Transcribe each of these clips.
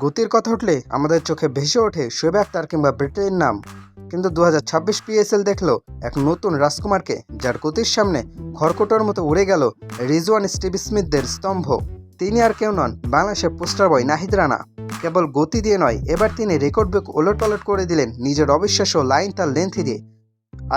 গতির কথা উঠলে আমাদের চোখে ভেসে ওঠে শোয়েব আখতার কিংবা ব্রেটের নাম। কিন্তু 2026 পিএসএল দেখলো এক নতুন রাজকুমারকে, যার গতির সামনে খড়কুটোর মতো উড়ে গেল রিজওয়ান স্টিভ স্মিথদের স্তম্ভ। তিনি আর কেউ নন, বাংলাদেশের পোস্টার বয় নাহিদ রানা। কেবল গতি দিয়ে নয়, এবার তিনি রেকর্ড বুক ওলটপালট করে দিলেন নিজের অবিশ্বাস্য লাইন তার লেন্থ দিয়ে।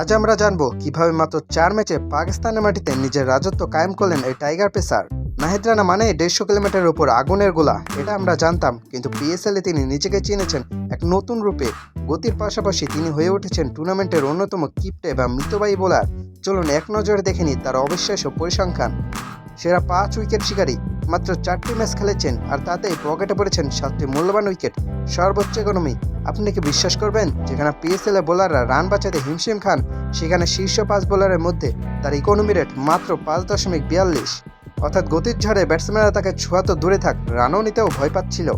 আজ আমরা জানবো কিভাবে মাত্র 4 ম্যাচে পাকিস্তানের মাটিতে নিজের রাজত্ব কায়েম করলেন এই টাইগার পেসার। নাহিদ রানা মানে 150 কিলোমিটারের উপর আগুনের গোলা, এটা আমরা জানতাম, কিন্তু পিএসএলে তিনি নিজেকে চিনেছেন এক নতুন রূপে। গতির পাশাপাশি তিনি হয়ে উঠেছেন টুর্নামেন্টের অন্যতম কিপ্টে বা মিতবাহী বোলার। চলুন এক নজরে দেখে নিই তার অবিশ্বাস্য পরিসংখ্যান। সেরা 5 উইকেট শিকারী, মাত্র 4টি ম্যাচ খেলেছেন, আর তাতেই পকেটে পড়েছেন 7টি মূল্যবান উইকেট। সর্বোচ্চ ইকোনমি, আপনি কি বিশ্বাস করবেন? যেখানে পিএসএল এ বোলাররা রান বাঁচাতে হিমশিম খান, সেখানে শীর্ষ 5 বোলারের মধ্যে তার ইকোনমি রেট মাত্র 5.42। অর্থাৎ গতির ঝড়ে ব্যাটসম্যানরা তাকে ছোঁয়া তো দূরে থাক, রানও নিতেও ভয় পাচ্ছিল।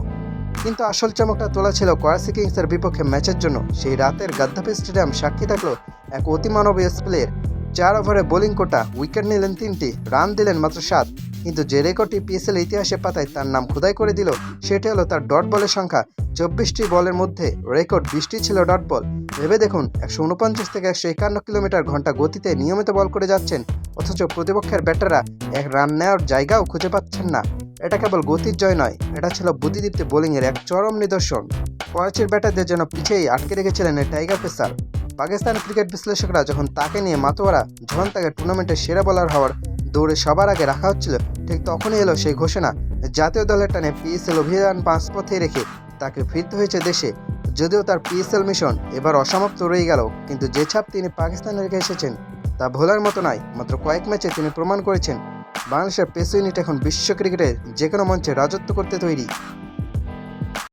কিন্তু আসল চমকটা তোলা ছিল করাচি কিংসের বিপক্ষে ম্যাচের জন্য। সেই রাতের গাদ্দাফি স্টেডিয়াম সাক্ষী থাকলো এক অতিমানবীয় স্পেলের। 4 ওভারে বোলিং কোটা, উইকেট নিলেন 3টি, রান দিলেন মাত্র 7। কিন্তু যে রেকর্ডটি পিএসএল ইতিহাসে পাতায় তার নাম খোদাই করে দিল, সেটি হলো তার ডট বলের সংখ্যা। 24টি বলের মধ্যে রেকর্ড 20টি ছিল ডট বল। ভেবে দেখুন, 149 থেকে 151 কিলোমিটার ঘন্টা গতিতে নিয়মিত বল করে যাচ্ছেন, অথচ প্রতিপক্ষের ব্যাটাররা এক রান নেওয়ার জায়গাও খুঁজে পাচ্ছেন না। এটা কেবল গতির জয় নয়, এটা ছিল বুদ্ধিদীপ্ত বোলিংয়ের এক চরম নিদর্শন। করাচির ব্যাটারদের যেন পিছিয়েই আটকে রেখেছিলেন এই টাইগার পেসার। পাকিস্তান ক্রিকেট বিশ্লেষকরা যখন তাকে নিয়ে মাতোয়ারা, যখন তাকে টুর্নামেন্টের সেরা বোলার হওয়ার দৌড়ে সবার আগে রাখা হচ্ছিল, ঠিক তখনই এলো সেই ঘোষণা। জাতীয় দলের টানে পিএসএল অভিযান পাঁচপথে রেখে তাকে ফিরতে হয়েছে দেশে। যদিও তার পিএসএল মিশন এবার অসমাপ্ত রয়ে গেল, কিন্তু যে ছাপ তিনি পাকিস্তানে রেখে এসেছেন তা ভোলার মতো নয়। মাত্র কয়েক ম্যাচে তিনি প্রমাণ করেছেন বাংলাদেশের পেস ইউনিট এখন বিশ্ব ক্রিকেটে যে কোনো মঞ্চে রাজত্ব করতে তৈরি।